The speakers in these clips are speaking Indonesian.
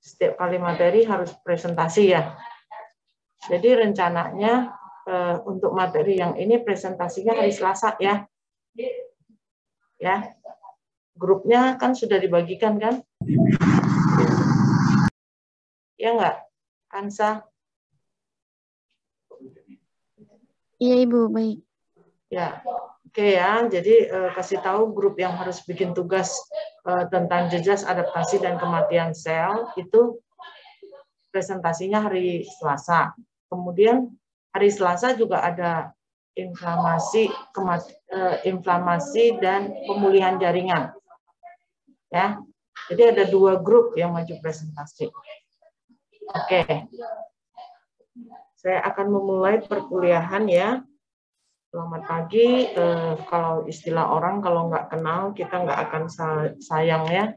Setiap kali materi harus presentasi ya. Jadi rencananya untuk materi yang ini presentasinya hari Selasa ya. Ya. Grupnya kan sudah dibagikan kan? Ya enggak? Kansa? Iya Ibu, baik. Ya. Oke ya, jadi kasih tahu grup yang harus bikin tugas tentang jejas adaptasi dan kematian sel itu presentasinya hari Selasa. Kemudian hari Selasa juga ada inflamasi dan pemulihan jaringan. Ya. Jadi ada 2 grup yang maju presentasi. Oke. Saya akan memulai perkuliahan ya. Selamat pagi. Kalau istilah orang kalau nggak kenal kita nggak akan sayang ya.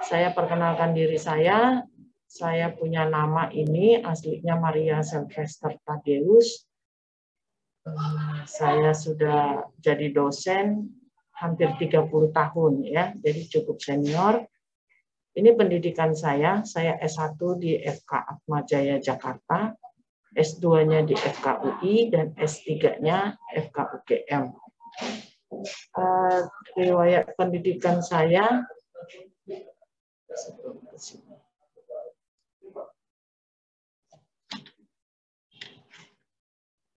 Saya perkenalkan diri saya. Saya punya nama ini aslinya Maria Sylvester Tadeus. Saya sudah jadi dosen hampir 30 tahun ya. Jadi cukup senior. Ini pendidikan saya S1 di FK Atmajaya Jakarta. S2-nya di FKUI dan S3-nya FKUGM. Riwayat pendidikan saya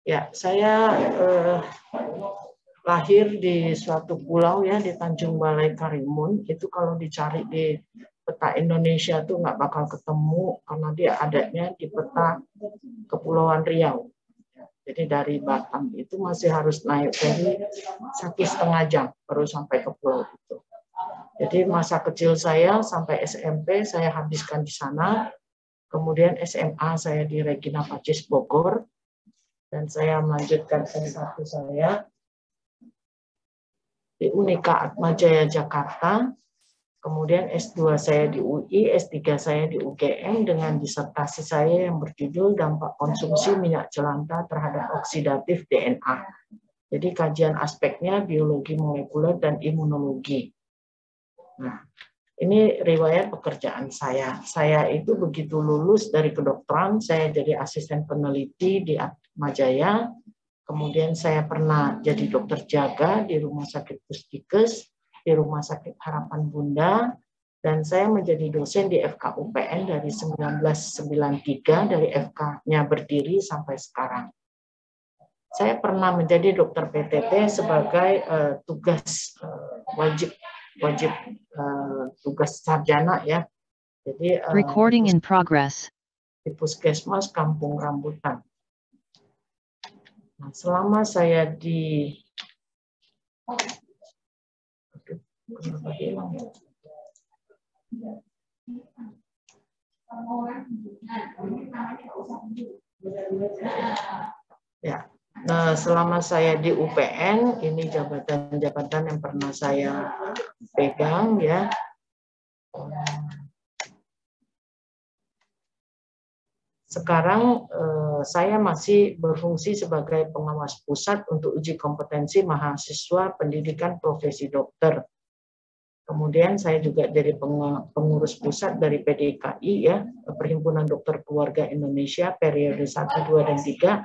ya, saya lahir di suatu pulau ya di Tanjung Balai Karimun. Itu kalau dicari di peta Indonesia tuh nggak bakal ketemu karena dia adanya di peta Kepulauan Riau. Jadi dari Batam itu masih harus naik ferry 1,5 jam baru sampai ke pulau itu. Jadi masa kecil saya sampai SMP saya habiskan di sana. Kemudian SMA saya di Regina Pacis Bogor dan saya melanjutkan S1 saya di Unika Atmajaya Jakarta. Kemudian S2 saya di UI, S3 saya di UGM dengan disertasi saya yang berjudul dampak konsumsi minyak jelantah terhadap oksidatif DNA. Jadi kajian aspeknya biologi molekuler dan imunologi. Nah, ini riwayat pekerjaan saya. Saya itu begitu lulus dari kedokteran, saya jadi asisten peneliti di Atmajaya. Kemudian saya pernah jadi dokter jaga di Rumah Sakit Pusdikes, di Rumah Sakit Harapan Bunda, dan saya menjadi dosen di FKUPN dari 1993, dari FK-nya berdiri sampai sekarang. Saya pernah menjadi dokter PTT sebagai tugas wajib tugas sarjana ya. Jadi recording in progress. Di Puskesmas Kampung Rambutan. Nah, selama saya di ya, nah, selama saya di UPN ini jabatan-jabatan yang pernah saya pegang ya. Sekarang saya masih berfungsi sebagai pengawas pusat untuk uji kompetensi mahasiswa pendidikan profesi dokter. Kemudian saya juga jadi pengurus pusat dari PDKI ya, Perhimpunan Dokter Keluarga Indonesia periode 1, 2, dan 3.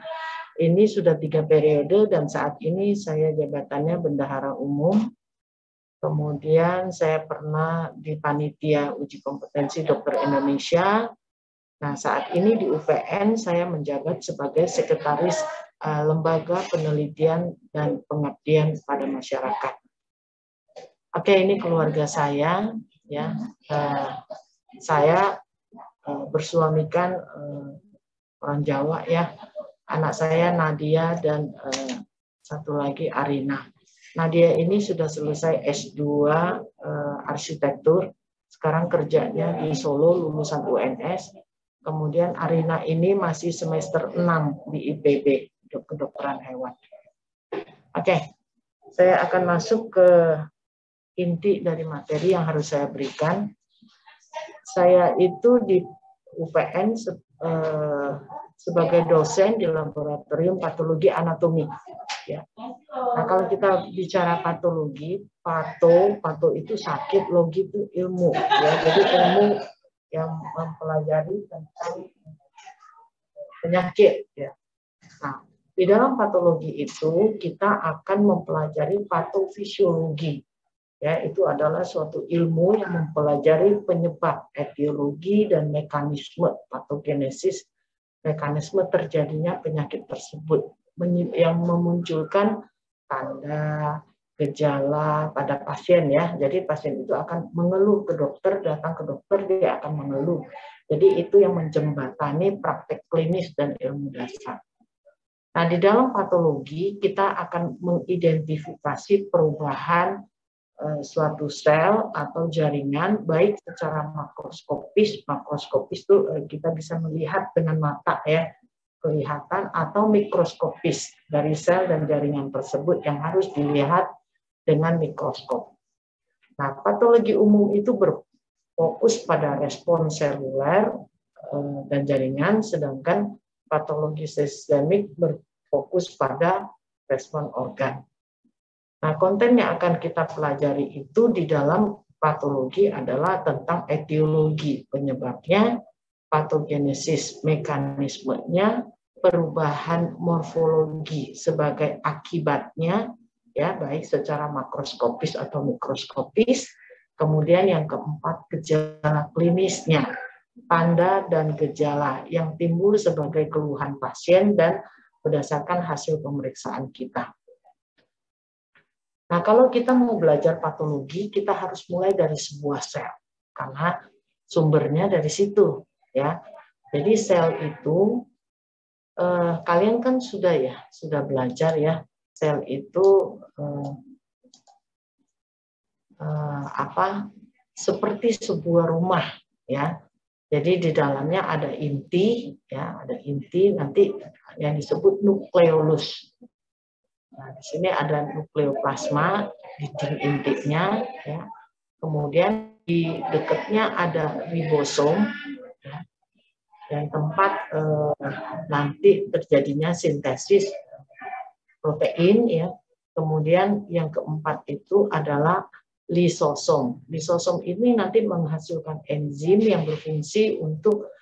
Ini sudah 3 periode dan saat ini saya jabatannya bendahara umum. Kemudian saya pernah di panitia uji kompetensi dokter Indonesia. Nah, saat ini di UPN saya menjabat sebagai sekretaris lembaga penelitian dan pengabdian pada masyarakat. Oke, ini keluarga saya ya. Saya bersuamikan orang Jawa ya. Anak saya Nadia dan satu lagi Arina. Nadia ini sudah selesai S2 arsitektur. Sekarang kerjanya di Solo lulusan UNS. Kemudian Arina ini masih semester 6 di IPB, kedokteran hewan. Oke, saya akan masuk ke inti dari materi yang harus saya berikan. Saya itu di UPN sebagai dosen di laboratorium patologi anatomi. Ya. Nah, kalau kita bicara patologi, pato itu sakit, logi itu ilmu. Ya. Jadi ilmu yang mempelajari tentang penyakit ya. Nah, di dalam patologi itu kita akan mempelajari patofisiologi. Ya, itu adalah suatu ilmu yang mempelajari penyebab, etiologi dan mekanisme patogenesis, mekanisme terjadinya penyakit tersebut yang memunculkan tanda gejala pada pasien ya. Jadi pasien itu akan mengeluh ke dokter, datang ke dokter dia akan mengeluh. Jadi itu yang menjembatani praktek klinis dan ilmu dasar. Nah, di dalam patologi kita akan mengidentifikasi perubahan suatu sel atau jaringan baik secara makroskopis itu kita bisa melihat dengan mata ya, kelihatan, atau mikroskopis dari sel dan jaringan tersebut yang harus dilihat dengan mikroskop. Nah, patologi umum itu berfokus pada respon seluler dan jaringan, sedangkan patologi sistemik berfokus pada respon organ. Nah, konten yang akan kita pelajari itu di dalam patologi adalah tentang etiologi, penyebabnya, patogenesis, mekanismenya, perubahan morfologi sebagai akibatnya, ya baik secara makroskopis atau mikroskopis. Kemudian yang keempat, gejala klinisnya, tanda dan gejala yang timbul sebagai keluhan pasien dan berdasarkan hasil pemeriksaan kita. Nah, kalau kita mau belajar patologi, kita harus mulai dari sebuah sel, karena sumbernya dari situ, ya. Jadi sel itu, kalian kan sudah belajar ya, sel itu seperti sebuah rumah, ya. Jadi di dalamnya ada inti, ya, ada inti nanti yang disebut nukleolus. Nah, di sini ada nukleoplasma, dinding intinya, ya. Kemudian di dekatnya ada ribosom, ya, dan tempat nanti terjadinya sintesis protein, ya. Kemudian yang keempat itu adalah lisosom. Lisosom ini nanti menghasilkan enzim yang berfungsi untuk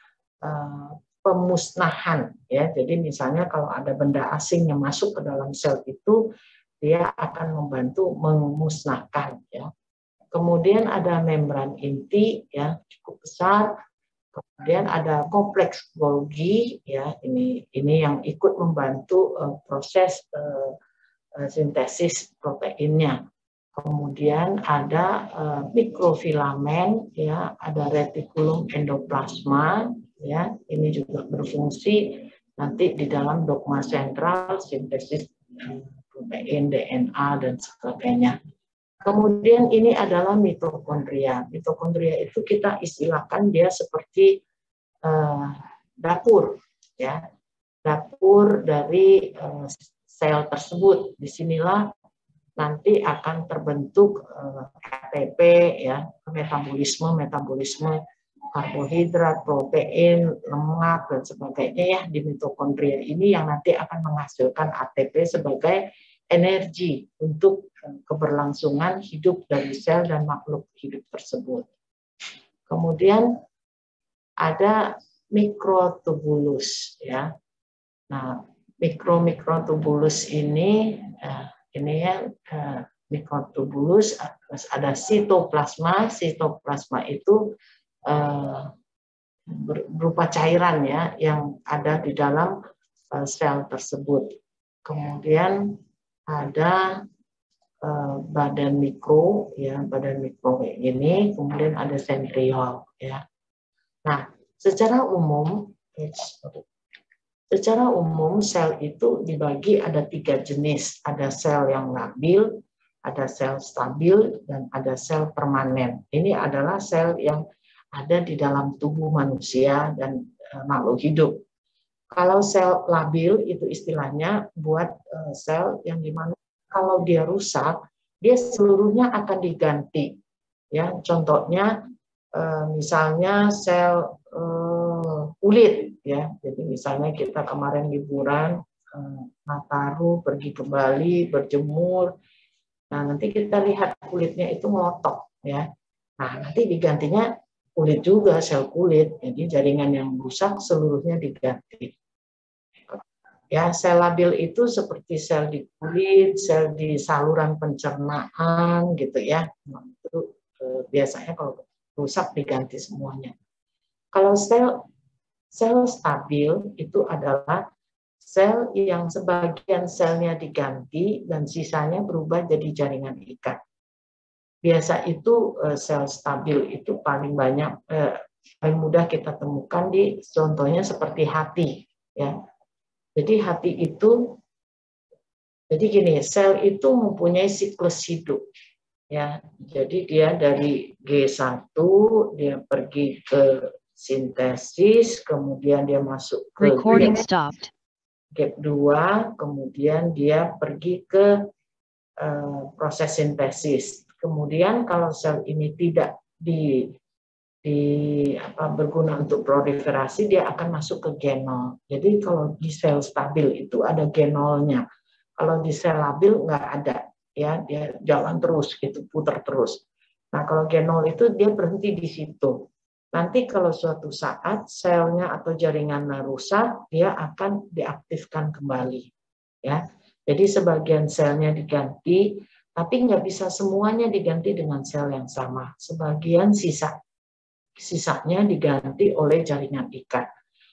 pemusnahan, ya. Jadi misalnya kalau ada benda asing yang masuk ke dalam sel itu, dia akan membantu memusnahkan, ya. Kemudian ada membran inti, ya, cukup besar. Kemudian ada kompleks Golgi, ya, ini yang ikut membantu proses sintesis proteinnya. Kemudian ada mikrofilamen, ya, ada retikulum endoplasma, ya, ini juga berfungsi nanti di dalam dogma sentral sintesis protein, DNA dan sebagainya. Kemudian ini adalah mitokondria. Mitokondria itu kita istilahkan dia seperti dapur, ya, dapur dari sel tersebut. Disinilah nanti akan terbentuk ATP, ya, metabolisme karbohidrat, protein, lemak dan sebagainya, ya, di mitokondria ini yang nanti akan menghasilkan ATP sebagai energi untuk keberlangsungan hidup dari sel dan makhluk hidup tersebut. Kemudian ada mikrotubulus, ya. Nah, mikrotubulus ini ya, mikrotubulus, terus ada sitoplasma. Sitoplasma itu berupa cairan, ya, yang ada di dalam sel tersebut. Kemudian ada badan mikro, ya, badan mikro ini. Kemudian ada sentriol, ya. Nah, secara umum sel itu dibagi ada 3 jenis. Ada sel yang labil, ada sel stabil, dan ada sel permanen. Ini adalah sel yang ada di dalam tubuh manusia dan makhluk hidup. Kalau sel labil itu istilahnya buat sel yang dimana kalau dia rusak, dia seluruhnya akan diganti. Ya, contohnya misalnya sel kulit, ya. Jadi misalnya kita kemarin liburan Nataru, pergi ke Bali, berjemur. Nah, nanti kita lihat kulitnya itu melotok, ya. Nah, nanti digantinya kulit juga, sel kulit. Jadi jaringan yang rusak seluruhnya diganti. Ya, sel labil itu seperti sel di kulit, sel di saluran pencernaan gitu ya. Nah, itu biasanya kalau rusak diganti semuanya. Kalau sel stabil itu adalah sel yang sebagian selnya diganti dan sisanya berubah jadi jaringan ikat. Biasa itu sel stabil itu paling banyak paling mudah kita temukan di contohnya seperti hati ya. Jadi hati itu jadi gini, sel itu mempunyai siklus hidup ya. Jadi dia dari G1 dia pergi ke sintesis, kemudian dia masuk ke gap 2, kemudian dia pergi ke proses sintesis. Kemudian kalau sel ini tidak berguna untuk proliferasi, dia akan masuk ke genol. Jadi kalau di sel stabil itu ada genolnya. Kalau di sel labil nggak ada, ya dia jalan terus, gitu, putar terus. Nah kalau genol itu dia berhenti di situ. Nanti kalau suatu saat selnya atau jaringannya rusak, dia akan diaktifkan kembali. Ya, jadi sebagian selnya diganti, tapi nggak bisa semuanya diganti dengan sel yang sama. Sebagian sisanya diganti oleh jaringan ikat.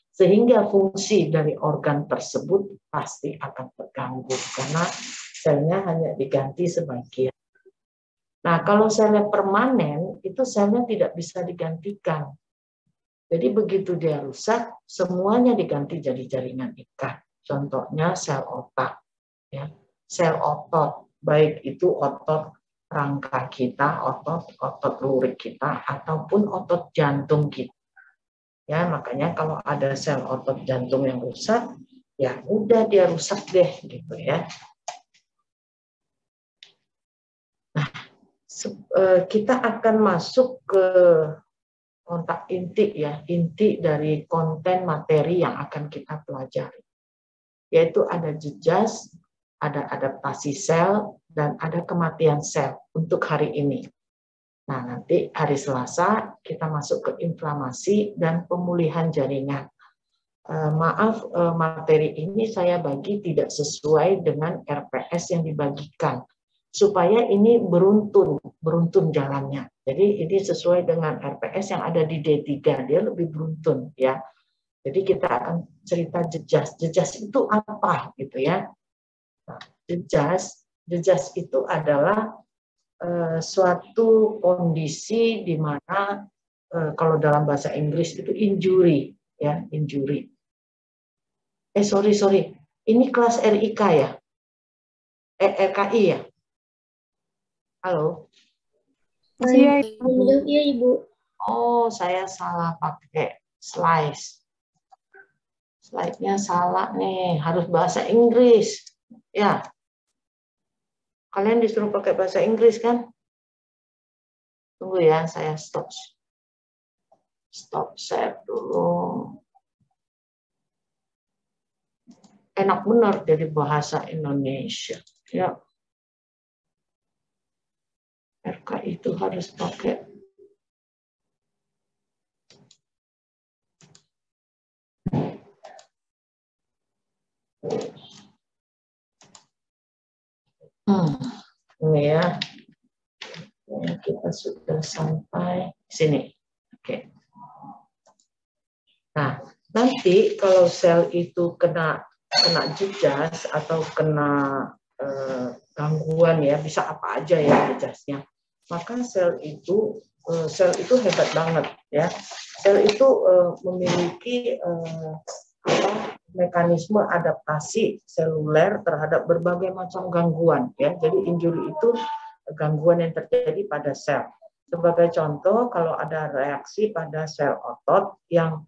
Sehingga fungsi dari organ tersebut pasti akan terganggu karena selnya hanya diganti sebagian. Nah, kalau selnya permanen, itu selnya tidak bisa digantikan. Jadi begitu dia rusak, semuanya diganti jadi jaringan ikat. Contohnya sel otak, ya, sel otot, baik itu otot rangka kita, otot lurik kita, ataupun otot jantung kita. Ya, makanya kalau ada sel otot jantung yang rusak, ya udah dia rusak deh gitu ya. Nah, kita akan masuk ke kontak inti ya, inti dari konten materi yang akan kita pelajari. Yaitu ada jejas, ada adaptasi sel, dan ada kematian sel untuk hari ini. Nah, nanti hari Selasa kita masuk ke inflamasi dan pemulihan jaringan. Maaf, materi ini saya bagi tidak sesuai dengan RPS yang dibagikan. Supaya ini beruntun jalannya. Jadi ini sesuai dengan RPS yang ada di D3, dia lebih beruntun ya. Jadi kita akan cerita jejas. Jejas itu apa gitu ya? Nah, jejas itu adalah suatu kondisi di mana kalau dalam bahasa Inggris itu injury ya, injury. Sorry. Ini kelas RIK ya? RKI ya? Halo? Iya, Ibu. Oh, saya salah pakai slides. Slide-nya salah nih, harus bahasa Inggris. Ya. Kalian disuruh pakai bahasa Inggris kan? Tunggu ya, saya stop share dulu. Enak benar jadi bahasa Indonesia. Ya. RK itu harus pakai ini ya. Ini kita sudah sampai sini. Oke. Nah, nanti kalau sel itu kena jejas atau kena gangguan ya, bisa apa aja ya jejasnya. Maka sel itu hebat banget ya. Sel itu memiliki mekanisme adaptasi seluler terhadap berbagai macam gangguan ya. Jadi injury itu gangguan yang terjadi pada sel. Sebagai contoh, kalau ada reaksi pada sel otot yang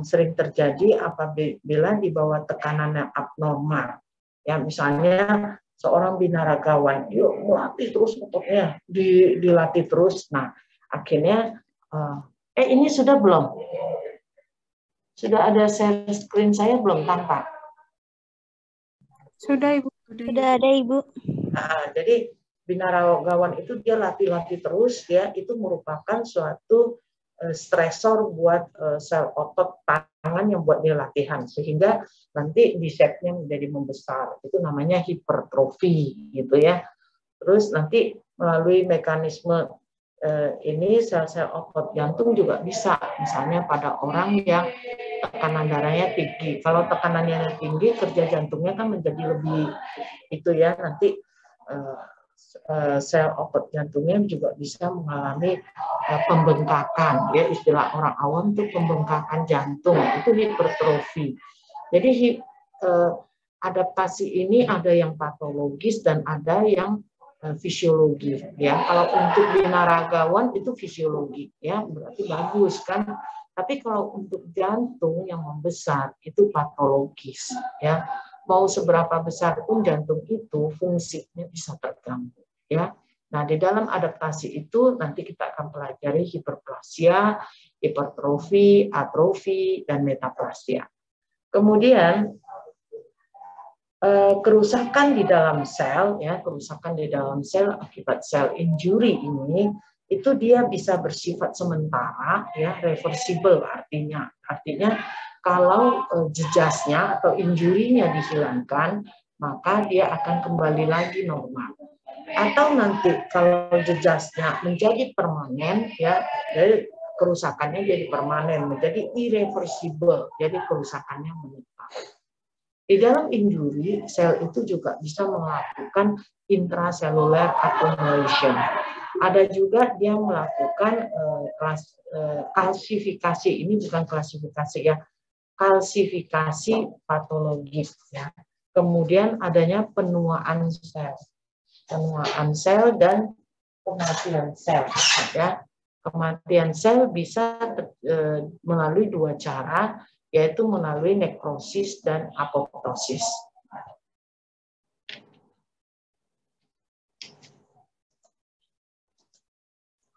sering terjadi apabila di bawah tekanan yang abnormal. Ya, misalnya seorang binaragawan, yuk melatih terus ototnya, dilatih terus. Nah, akhirnya ini sudah belum? Sudah ada share screen saya belum tampak? Sudah, Ibu. Sudah ada, Ibu. Nah, jadi binaragawan itu dia latih terus ya, itu merupakan suatu stresor buat sel otot tangan yang buat dia latihan, sehingga nanti bisepsnya menjadi membesar. Itu namanya hipertrofi gitu ya. Terus nanti melalui mekanisme ini sel-sel otot jantung juga bisa, misalnya pada orang yang tekanan darahnya tinggi. Kalau tekanannya tinggi, kerja jantungnya kan menjadi lebih itu ya, nanti sel otot jantungnya juga bisa mengalami pembengkakan, ya istilah orang awam itu pembengkakan jantung, itu hipertrofi. Jadi adaptasi ini ada yang patologis dan ada yang fisiologi ya. Kalau untuk binaragawan itu fisiologi ya, berarti bagus kan. Tapi kalau untuk jantung yang membesar itu patologis ya. Mau seberapa besar pun jantung itu fungsinya bisa terganggu ya. Nah, di dalam adaptasi itu nanti kita akan pelajari hiperplasia, hipertrofi, atrofi, dan metaplasia. Kemudian kerusakan di dalam sel, ya, kerusakan di dalam sel akibat sel injury ini, itu dia bisa bersifat sementara, ya, reversible artinya kalau jejasnya atau injurinya dihilangkan, maka dia akan kembali lagi normal. Atau nanti kalau jejasnya menjadi permanen, ya, jadi kerusakannya jadi permanen, menjadi irreversible, jadi kerusakannya menetap. Di dalam injury, sel itu juga bisa melakukan intracellular accumulation. Ada juga dia melakukan kalsifikasi, ini bukan klasifikasi ya, kalsifikasi patologis ya. Kemudian adanya penuaan sel dan kematian sel ya. Kematian sel bisa melalui dua cara, yaitu melalui nekrosis dan apoptosis.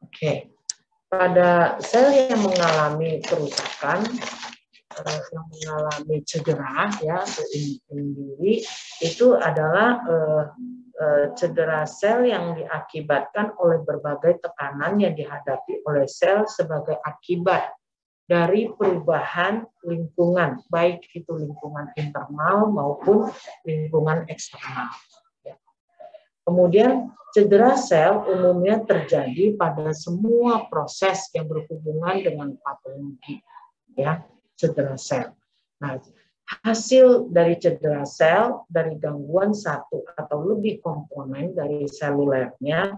Oke. Pada sel yang mengalami kerusakan, yang mengalami cedera, ya, injury, itu adalah cedera sel yang diakibatkan oleh berbagai tekanan yang dihadapi oleh sel sebagai akibat dari perubahan lingkungan, baik itu lingkungan internal maupun lingkungan eksternal. Kemudian cedera sel umumnya terjadi pada semua proses yang berhubungan dengan patologi, ya, cedera sel. Nah, hasil dari cedera sel dari gangguan satu atau lebih komponen dari selulernya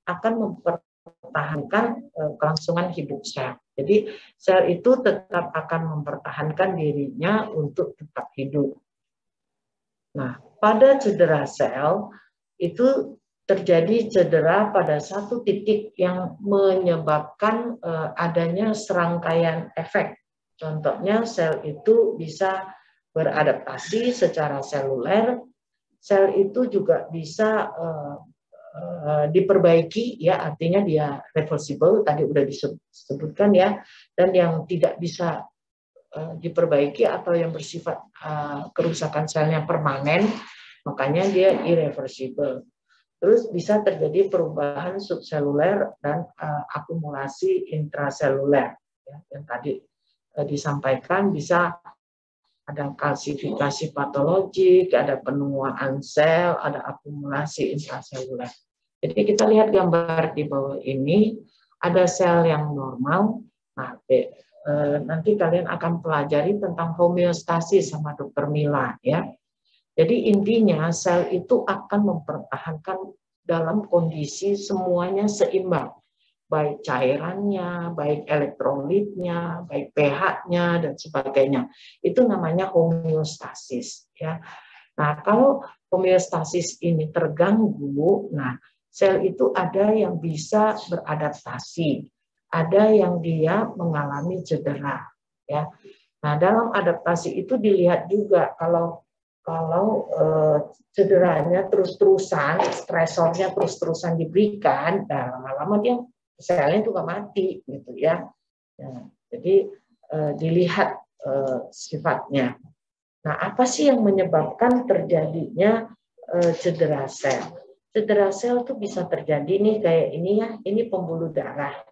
akan mempertahankan kelangsungan hidup sel. Jadi sel itu tetap akan mempertahankan dirinya untuk tetap hidup. Nah, pada cedera sel itu terjadi cedera pada satu titik yang menyebabkan adanya serangkaian efek. Contohnya sel itu bisa beradaptasi secara seluler, sel itu juga bisa diperbaiki, ya, artinya dia reversible, tadi udah disebutkan ya, dan yang tidak bisa diperbaiki atau yang bersifat kerusakan selnya permanen, makanya dia irreversible. Terus bisa terjadi perubahan subseluler dan akumulasi intraseluler, ya, yang tadi disampaikan. Bisa ada kalsifikasi patologik, ada penuaan sel, ada akumulasi intraseluler. Jadi kita lihat gambar di bawah ini, ada sel yang normal. Nah, nanti kalian akan pelajari tentang homeostasis sama Dr. Mila, ya. Jadi intinya sel itu akan mempertahankan dalam kondisi semuanya seimbang, baik cairannya, baik elektrolitnya, baik pH-nya dan sebagainya. Itu namanya homeostasis, ya. Nah, kalau homeostasis ini terganggu, nah sel itu ada yang bisa beradaptasi, ada yang dia mengalami cedera, ya. Nah, dalam adaptasi itu dilihat juga kalau cederanya terus-terusan, stresornya terus-terusan diberikan, nah, lama-lama dia selnya juga mati, gitu ya. Nah, jadi dilihat sifatnya. Nah, apa sih yang menyebabkan terjadinya cedera sel? Cedera sel itu bisa terjadi nih kayak ini ya, ini pembuluh darah.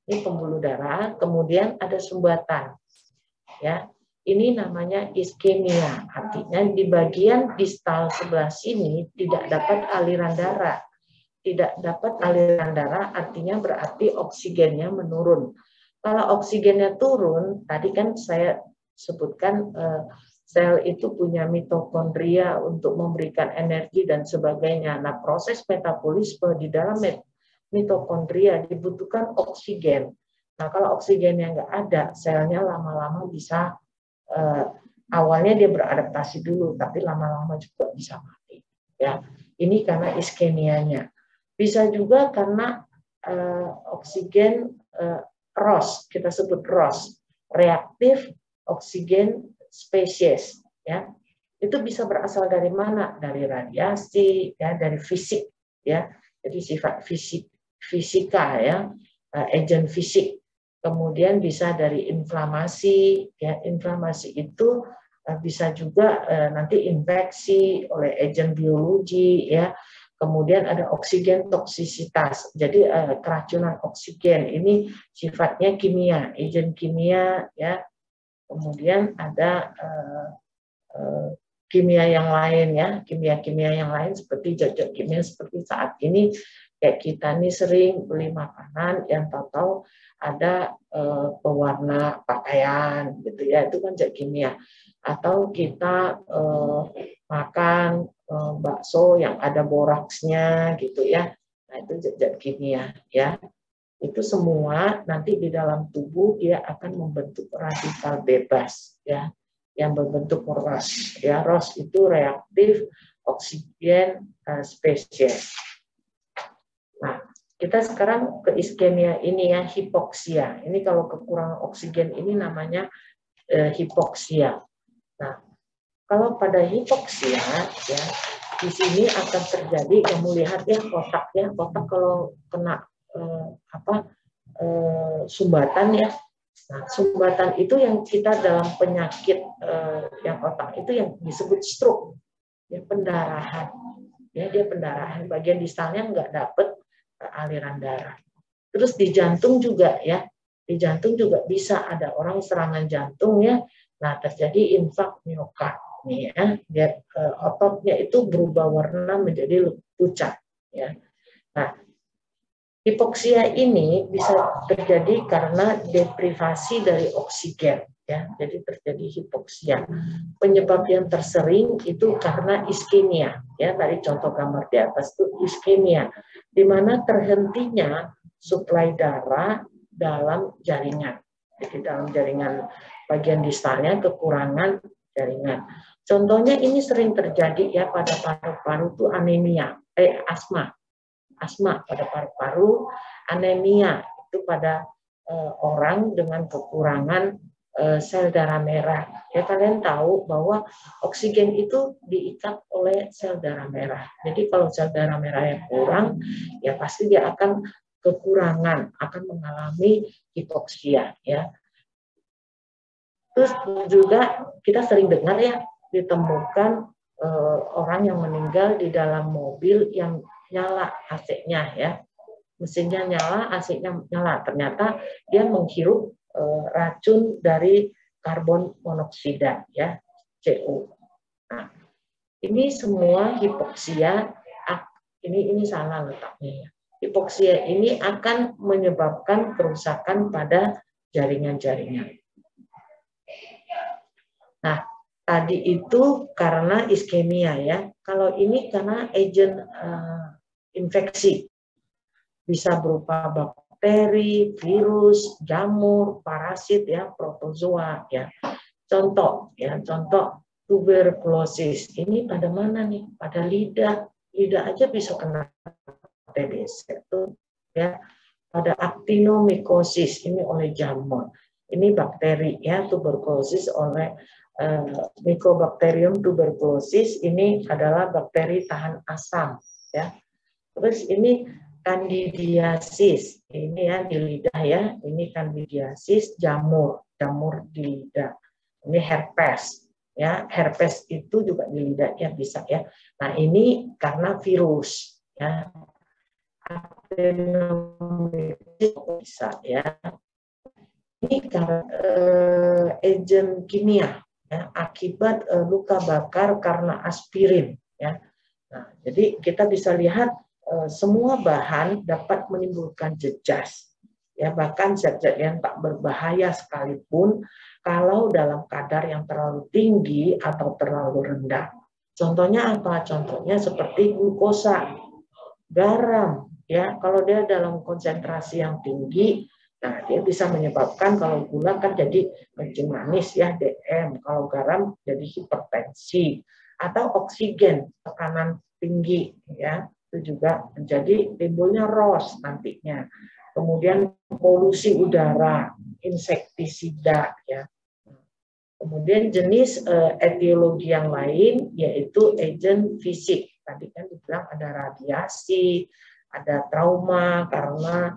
Ini pembuluh darah, kemudian ada sumbatan. Ya, ini namanya iskemia. Artinya di bagian distal sebelah sini tidak dapat aliran darah. Tidak dapat aliran darah artinya berarti oksigennya menurun. Kalau oksigennya turun, tadi kan saya sebutkan sel itu punya mitokondria untuk memberikan energi dan sebagainya. Nah, proses metabolisme di dalam mitokondria dibutuhkan oksigen. Nah, kalau oksigennya nggak ada, selnya lama-lama bisa awalnya dia beradaptasi dulu, tapi lama-lama juga bisa mati. Ya, ini karena iskemianya. Bisa juga karena oksigen ROS, kita sebut ROS, reaktif oksigen spesies, ya. Itu bisa berasal dari mana? Dari radiasi, ya, dari fisik, ya. Jadi sifat fisika, ya, agent fisik. Kemudian bisa dari inflamasi, ya. Inflamasi itu bisa juga nanti infeksi oleh agent biologi, ya. Kemudian ada oksigen toksisitas. Jadi keracunan oksigen ini sifatnya kimia, agent kimia, ya. Kemudian ada kimia yang lain, ya, kimia-kimia yang lain seperti zat-zat kimia seperti saat ini kayak kita nih sering beli makanan yang tahu-tahu ada pewarna pakaian gitu ya, itu kan zat kimia. Atau kita makan bakso yang ada boraksnya gitu ya, nah itu zat-zat kimia, ya. Itu semua nanti di dalam tubuh dia akan membentuk radikal bebas, ya, yang berbentuk ROS. Ya, ROS itu reaktif oksigen spesies. Nah, kita sekarang ke iskemia ini, ya, hipoksia. Ini kalau kekurangan oksigen ini namanya hipoksia. Nah, kalau pada hipoksia, ya, di sini akan terjadi, kamu lihat ya kotaknya, kotak kalau kena sumbatan, ya. Nah, sumbatan itu yang kita dalam penyakit yang otak itu yang disebut stroke, ya, pendarahan. Ya, dia pendarahan, bagian distalnya nggak dapet aliran darah. Terus di jantung juga, ya, di jantung juga bisa ada orang serangan jantung, ya. Nah, terjadi infak miokard, nih, ya, dia, ototnya itu berubah warna menjadi pucat, ya. Nah, hipoksia ini bisa terjadi karena deprivasi dari oksigen, ya. Jadi terjadi hipoksia. Penyebab yang tersering itu karena iskemia, ya. Tadi contoh gambar di atas itu iskemia, di mana terhentinya suplai darah dalam jaringan. Jadi dalam jaringan bagian distalnya kekurangan jaringan. Contohnya ini sering terjadi, ya, pada paru-paru itu anemia, asma pada paru-paru, anemia itu pada orang dengan kekurangan sel darah merah. Ya, kalian tahu bahwa oksigen itu diikat oleh sel darah merah. Jadi kalau sel darah merah yang kurang, ya pasti dia akan kekurangan, akan mengalami hipoksia, ya. Terus juga kita sering dengar, ya, ditemukan orang yang meninggal di dalam mobil yang nyala AC-nya, ya, mesinnya nyala, AC-nya nyala, ternyata dia menghirup racun dari karbon monoksida, ya, CO. Nah, ini semua hipoksia, ini salah letaknya, ya. Hipoksia ini akan menyebabkan kerusakan pada jaringan-jaringan. Nah, tadi itu karena iskemia, ya. Kalau ini karena agent infeksi, bisa berupa bakteri, virus, jamur, parasit, ya, protozoa, ya. Contoh tuberkulosis. Ini pada mana nih? Pada lidah. Lidah aja bisa kena TBC itu, ya. Pada actinomycosis ini oleh jamur. Ini bakteri, ya, tuberkulosis oleh Mycobacterium tuberculosis, ini adalah bakteri tahan asam, ya. Terus ini candidiasis, ini, ya, di lidah, ya, ini candidiasis jamur di lidah. Ini herpes, ya, herpes itu juga di lidah, ya, bisa, ya. Nah, ini karena virus, ya. adenovirus bisa ya. Ini karena agent kimia ya, akibat luka bakar karena aspirin ya. Nah, jadi kita bisa lihat semua bahan dapat menimbulkan jejas ya, bahkan zat-zat yang tak berbahaya sekalipun kalau dalam kadar yang terlalu tinggi atau terlalu rendah. Contohnya apa? Contohnya seperti glukosa, garam ya, kalau dia dalam konsentrasi yang tinggi, nah dia bisa menyebabkan, kalau gula kan jadi kencing manis ya, DM, kalau garam jadi hipertensi, atau oksigen, tekanan tinggi ya, itu juga menjadi timbulnya ROS nantinya. Kemudian polusi udara, insektisida ya. Kemudian jenis etiologi yang lain yaitu agent fisik. Tadi kan dibilang ada radiasi, ada trauma karena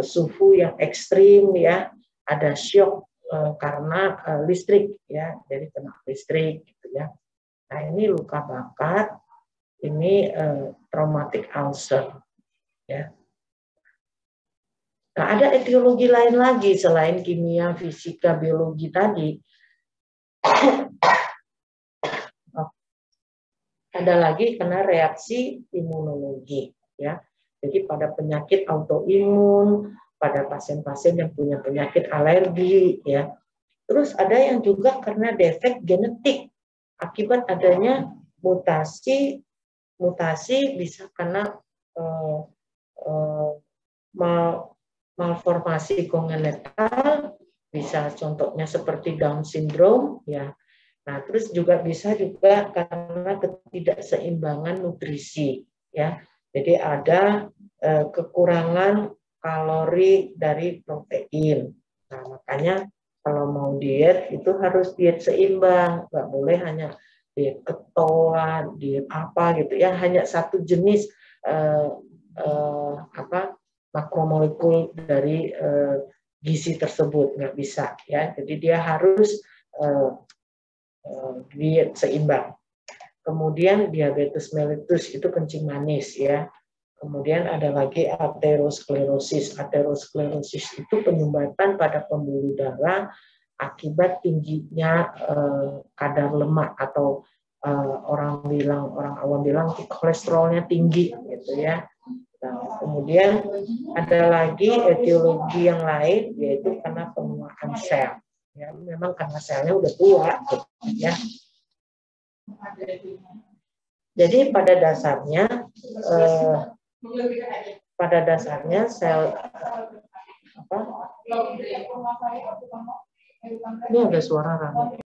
suhu yang ekstrim ya, ada shock karena listrik ya, jadi kena listrik gitu ya. Nah ini luka bakar, ini traumatic ulcer ya. Nah ada etiologi lain lagi selain kimia, fisika, biologi tadi. Ada lagi karena reaksi imunologi ya. Jadi pada penyakit autoimun, pada pasien-pasien yang punya penyakit alergi ya. Terus ada yang juga karena defek genetik akibat adanya mutasi bisa karena malformasi kongenital, bisa contohnya seperti Down syndrome ya. Nah, terus juga bisa juga karena ketidakseimbangan nutrisi ya. Jadi ada kekurangan kalori dari protein. Nah, makanya kalau mau diet itu harus diet seimbang, nggak boleh hanya diet keto, diet apa gitu ya, hanya satu jenis makromolekul dari gizi tersebut, nggak bisa ya. Jadi dia harus diet seimbang. Kemudian diabetes mellitus itu kencing manis ya. Kemudian ada lagi aterosklerosis. Aterosklerosis itu penyumbatan pada pembuluh darah akibat tingginya kadar lemak, atau orang awam bilang kolesterolnya tinggi gitu ya. Nah, kemudian ada lagi etiologi yang lain yaitu karena penuaan sel. Ya, memang karena selnya udah tua gitu, ya. Jadi pada dasarnya sel apa? Ini ada suara rame.